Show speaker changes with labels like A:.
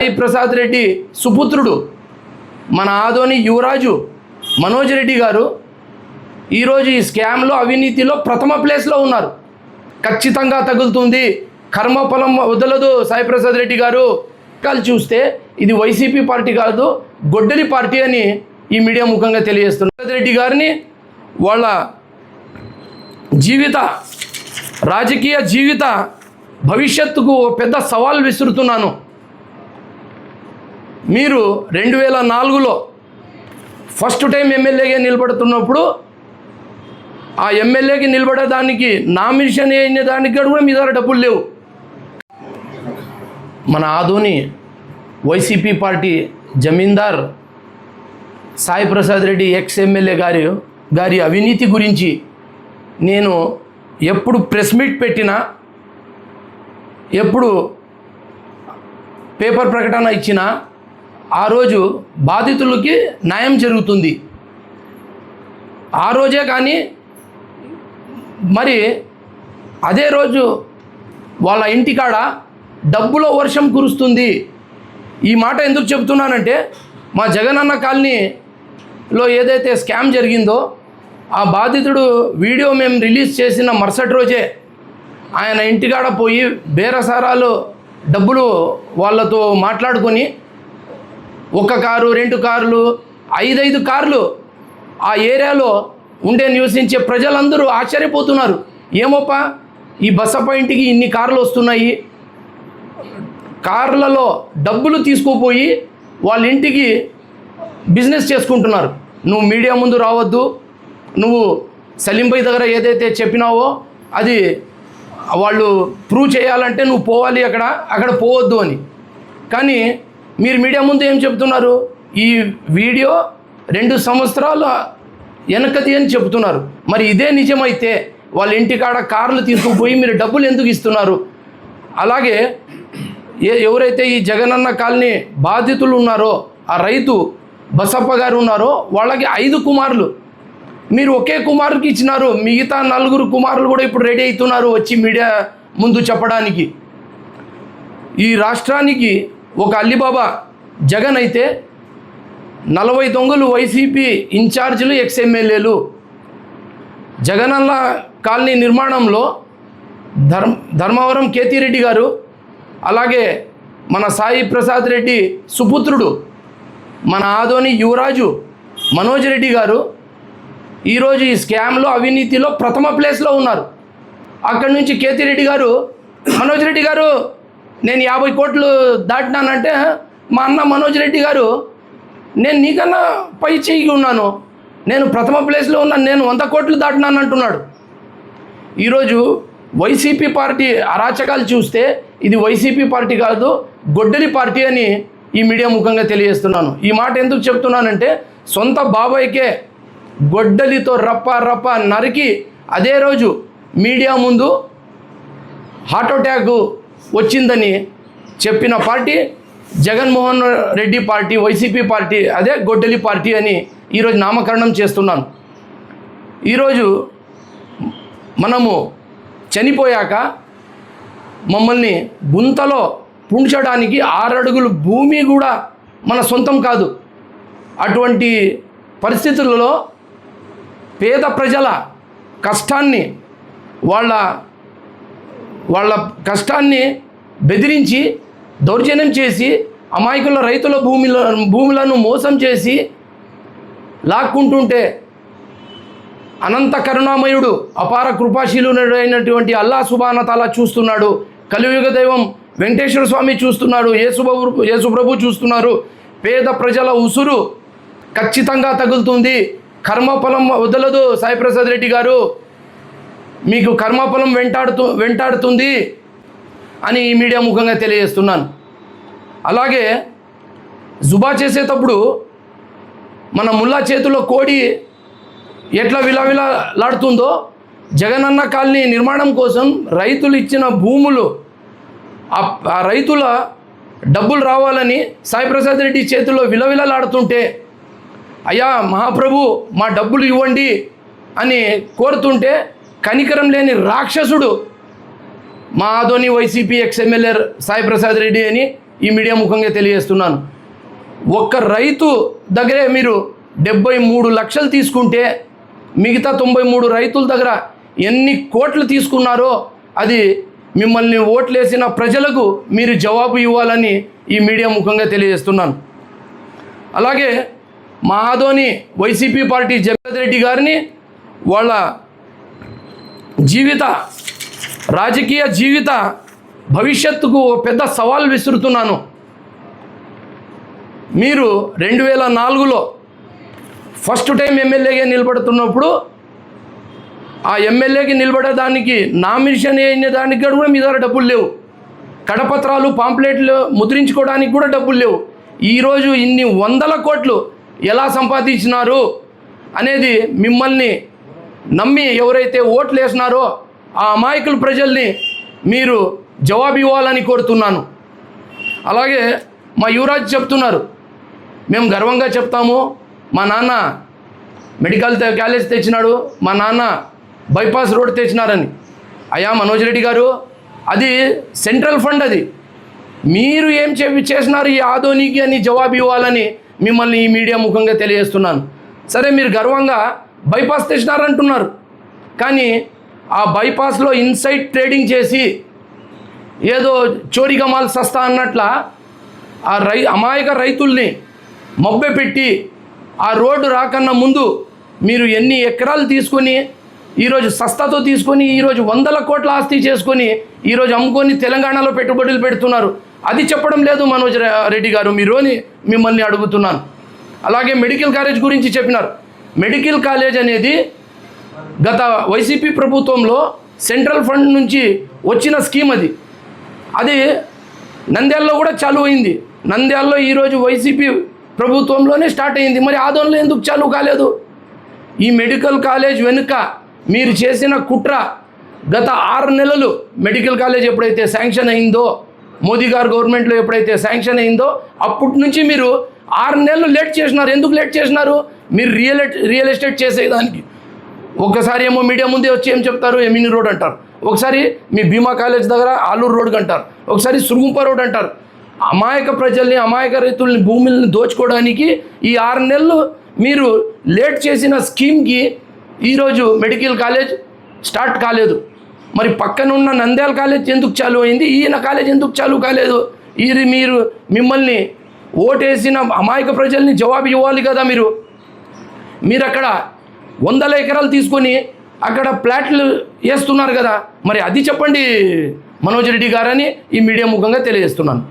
A: సాయి ప్రసాద్ రెడ్డి సుపుత్రుడు మన ఆదోని యువరాజు మనోజ్ రెడ్డి గారు ఈరోజు ఈ స్కామ్లో అవినీతిలో ప్రథమ ప్లేస్లో ఉన్నారు. ఖచ్చితంగా తగులుతుంది, కర్మఫలం వదలదు సాయి ప్రసాద్ రెడ్డి గారు. కాలు చూస్తే ఇది వైసీపీ పార్టీ కాదు, గొడ్డలి పార్టీ అని ఈ మీడియా ముఖంగా తెలియజేస్తున్నారు. ప్రసాద్ రెడ్డి గారిని వాళ్ళ రాజకీయ జీవిత భవిష్యత్తుకు పెద్ద సవాల్ విసురుతున్నాను. మీరు 2004లో ఫస్ట్ టైం ఎమ్మెల్యేగా నిలబడుతున్నప్పుడు ఆ ఎమ్మెల్యేకి నిలబడడానికి నామినేషన్ అయిన దానికి కూడా మీ దగ్గర డబ్బులు లేవు. మన ఆదోని వైసీపీ పార్టీ జమీందార్ సాయి ప్రసాద్ రెడ్డి ఎక్స్ ఎమ్మెల్యే గారి అవినీతి గురించి నేను ఎప్పుడు ప్రెస్ మీట్ పెట్టినా, ఎప్పుడు పేపర్ ప్రకటన ఇచ్చినా ఆ రోజు బాధితులకి న్యాయం జరుగుతుంది. ఆ రోజే కానీ మరి అదే రోజు వాళ్ళ ఇంటికాడ డబ్బుల వర్షం కురుస్తుంది. ఈ మాట ఎందుకు చెప్తున్నానంటే, మా జగనన్న కాలనీలో ఏదైతే స్కామ్ జరిగిందో ఆ బాధితుడు వీడియో మేము రిలీజ్ చేసిన మరుసటి రోజే ఆయన ఇంటికాడ పోయి బేరసారాలు డబ్బులు వాళ్ళతో మాట్లాడుకొని 1 కారు 2 కార్లు 5 కార్లు ఆ ఏరియాలో ఉండే నివసించే ప్రజలందరూ ఆశ్చర్యపోతున్నారు. ఏమోపా ఈ బసప్ప ఇంటికి ఇన్ని కార్లు వస్తున్నాయి, కార్లలో డబ్బులు తీసుకుపోయి వాళ్ళ ఇంటికి బిజినెస్ చేసుకుంటున్నారు. నువ్వు మీడియా ముందు రావద్దు, నువ్వు సలీంభాయ్ దగ్గర ఏదైతే చెప్పినావో అది వాళ్ళు ప్రూవ్ చేయాలంటే నువ్వు పోవాలి, అక్కడ పోవద్దు అని. కానీ మీరు మీడియా ముందు ఏం చెప్తున్నారు? ఈ వీడియో 2 సంవత్సరాల వెనకది అని చెప్తున్నారు. మరి ఇదే నిజమైతే వాళ్ళ ఇంటికాడ కార్లు తీసుకుపోయి మీరు డబ్బులు ఎందుకు ఇస్తున్నారు? అలాగే ఎవరైతే ఈ జగనన్న కాలనీ బాధితులు ఉన్నారో, ఆ రైతు బసప్ప గారు ఉన్నారో, వాళ్ళకి 5 కుమారులు. మీరు ఒకే కుమారుకి ఇచ్చినారు, మిగతా 4 కుమారులు కూడా ఇప్పుడు రెడీ అవుతున్నారు వచ్చి మీడియా ముందు చెప్పడానికి. ఈ రాష్ట్రానికి ఒక అల్లిబాబా జగన్ అయితే 40 దొంగలు వైసీపీ ఇన్ఛార్జీలు ఎక్స్ ఎమ్మెల్యేలు. జగనన్న కాలనీ నిర్మాణంలో ధర్మవరం కేతిరెడ్డి గారు, అలాగే మన సాయి ప్రసాద్ రెడ్డి సుపుత్రుడు మన ఆదోని యువరాజు మనోజ్ రెడ్డి గారు ఈరోజు ఈ స్కామ్లో అవినీతిలో ప్రథమ ప్లేస్లో ఉన్నారు. అక్కడి నుంచి కేతిరెడ్డి గారు, మనోజ్ రెడ్డి గారు నేను 50 కోట్లు దాటినానంటే, మా అన్న మనోజ్ రెడ్డి గారు నేను నీకన్నా పై చేయి ఉన్నాను, నేను ప్రథమ ప్లేస్లో ఉన్నాను, నేను 100 కోట్లు దాటినాను అంటున్నాడు. ఈరోజు వైసీపీ పార్టీ అరాచకాలు చూస్తే ఇది వైసీపీ పార్టీ కాదు, గొడ్డలి పార్టీ అని ఈ మీడియా ముఖంగా తెలియజేస్తున్నాను. ఈ మాట ఎందుకు చెప్తున్నానంటే, సొంత బాబాయ్కే గొడ్డలితో రప్ప నరికి అదే రోజు మీడియా ముందు హార్ట్ అటాక్ వచ్చిందని చెప్పిన party Jaganmohan Reddy party, YCP party, అదే గొడ్డలి పార్టీ అని ఈరోజు నామకరణం చేస్తున్నాను. ఈరోజు మనము చనిపోయాక మమ్మల్ని గుంతలో పుంచడానికి 6 అడుగుల భూమి కూడా మన సొంతం కాదు. అటువంటి పరిస్థితులలో పేద ప్రజల కష్టాన్ని, వాళ్ళ కష్టాన్ని బెదిరించి దౌర్జన్యం చేసి అమాయకుల రైతుల భూములను మోసం చేసి లాక్కుంటుంటే అనంత కరుణామయుడు అపార కృపాశీలుడైనటువంటి అల్లా సుబ్హాన తాలా చూస్తున్నాడు. కలియుగ దైవం వెంకటేశ్వర స్వామి చూస్తున్నాడు, యేసుప్రభు చూస్తున్నారు. పేద ప్రజల ఉసురు ఖచ్చితంగా తగులుతుంది, కర్మఫలం వదలదు సాయి ప్రసాద్ రెడ్డి గారు, మీకు కర్మఫలం వెంటాడుతుంది అని ఈ మీడియా ముఖంగా తెలియజేస్తున్నాను. అలాగే జుబా చేసేటప్పుడు మన ముల్లా చేతిలో కోడి ఎట్లా విలవిలలాడుతుందో, జగనన్న కాలనీ నిర్మాణం కోసం రైతులు ఇచ్చిన భూములు, ఆ రైతుల డబ్బులు రావాలని సాయి ప్రసాద్ రెడ్డి చేతిలో విలవిలలాడుతుంటే, అయ్యా మహాప్రభు మా డబ్బులు ఇవ్వండి అని కోరుతుంటే కనికరం లేని రాక్షసుడు మా Adoni YCP ex MLA Sai Prasad Reddy అని ఈ మీడియా ముఖంగా తెలియజేస్తున్నాను. ఒక్క రైతు దగ్గరే మీరు 73 లక్షలు తీసుకుంటే మిగతా 93 రైతుల దగ్గర ఎన్ని కోట్లు తీసుకున్నారో అది మిమ్మల్ని ఓట్లేసిన ప్రజలకు మీరు జవాబు ఇవ్వాలని ఈ మీడియా ముఖంగా తెలియజేస్తున్నాను. అలాగే మా ఆదోని వైసీపీ పార్టీ జగన్ రెడ్డి గారిని వాళ్ళ రాజకీయ జీవిత భవిష్యత్తుకు పెద్ద సవాల్ విసురుతున్నాను. మీరు 2004లో ఫస్ట్ టైం ఎమ్మెల్యేగా నిలబడుతున్నప్పుడు ఆ ఎమ్మెల్యేకి నిలబడేదానికి నామినేషన్ అయిన దానికి కూడా మీ దగ్గర డబ్బులు లేవు. కడపత్రాలు పాంప్లెట్లు ముద్రించుకోవడానికి కూడా డబ్బులు లేవు. ఈరోజు ఇన్ని 100 కోట్లు ఎలా సంపాదించినారు అనేది మిమ్మల్ని నమ్మి ఎవరైతే ఓట్లు వేసినారో ఆ అమాయకుల ప్రజల్ని మీరు జవాబు ఇవ్వాలని కోరుతున్నాను. అలాగే మా యువరాజ్ చెప్తున్నారు, మేము గర్వంగా చెప్తాము, మా నాన్న మెడికల్ కాలేజ్ తెచ్చినాడు, మా నాన్న బైపాస్ రోడ్ తెచ్చినారని. అయ్యా మనోజ్ రెడ్డి గారు, అది సెంట్రల్ ఫండ్, అది మీరు ఏం చేసినారు ఈ ఆదోనికి అని జవాబు ఇవ్వాలని మిమ్మల్ని ఈ మీడియా ముఖంగా తెలియజేస్తున్నాను. సరే, మీరు గర్వంగా బైపాస్ తెచ్చినారంటున్నారు, కానీ ఆ బైపాస్లో ఇన్సైడ్ ట్రేడింగ్ చేసి ఏదో చోరీగమాల్ సస్తా అన్నట్ల ఆ అమాయక రైతుల్ని మభ్యపెట్టి ఆ రోడ్డు రాకన్నా ముందు మీరు ఎన్ని ఎకరాలు తీసుకొని ఈరోజు సస్తాతో తీసుకొని ఈరోజు 100 కోట్ల ఆస్తి చేసుకొని ఈరోజు అమ్ముకొని తెలంగాణలో పెట్టుబడులు పెడుతున్నారు. అది చెప్పడం లేదు మనోజ్ రెడ్డి గారు మీరు అని మిమ్మల్ని అడుగుతున్నాను. అలాగే మెడికల్ కాలేజ్ గురించి చెప్పినారు. మెడికల్ కాలేజ్ అనేది గత వైసీపీ ప్రభుత్వంలో సెంట్రల్ ఫండ్ నుంచి వచ్చిన స్కీమ్. అది నంద్యాలలో కూడా చాలు అయింది. నంద్యాలలో ఈరోజు వైసీపీ ప్రభుత్వంలోనే స్టార్ట్ అయింది. మరి ఆదోన్లో ఎందుకు చాలు కాలేదు? ఈ మెడికల్ కాలేజ్ వెనుక మీరు చేసిన కుట్ర. గత 6 నెలలు మెడికల్ కాలేజ్ ఎప్పుడైతే శాంక్షన్ అయిందో, మోదీ గారు గవర్నమెంట్లో ఎప్పుడైతే శాంక్షన్ అయిందో అప్పటి నుంచి మీరు 6 నెలలు లేట్ చేసినారు. ఎందుకు లేట్ చేసినారు? మీరు రియల్ ఎస్టేట్ చేసేదానికి. ఒకసారి ఏమో మీడియా ముందే వచ్చి ఏం చెప్తారు, ఎమిని రోడ్ అంటారు. ఒకసారి మీ భీమా కాలేజ్ దగ్గర ఆలూరు రోడ్ అంటారు. ఒకసారి సురుగుంప రోడ్ అంటారు. అమాయక ప్రజల్ని, అమాయక రైతుల్ని, భూముల్ని దోచుకోవడానికి ఈ 6 నెలలు మీరు లేట్ చేసిన స్కీమ్కి ఈరోజు మెడికల్ కాలేజ్ స్టార్ట్ కాలేదు. మరి పక్కనున్న నంద్యాల కాలేజ్ ఎందుకు చాలు అయింది? ఈయన కాలేజ్ ఎందుకు చాలు కాలేదు? ఇది మిమ్మల్ని ఓటేసిన అమాయక ప్రజల్ని జవాబు ఇవ్వాలి కదా. మీరు అక్కడ 100 ఎకరాలు తీసుకొని అక్కడ ప్లాట్లు వేస్తున్నారు కదా. మరి అది చెప్పండి మనోజ్ రెడ్డి గారని ఈ మీడియా ముఖంగా తెలియజేస్తున్నాను.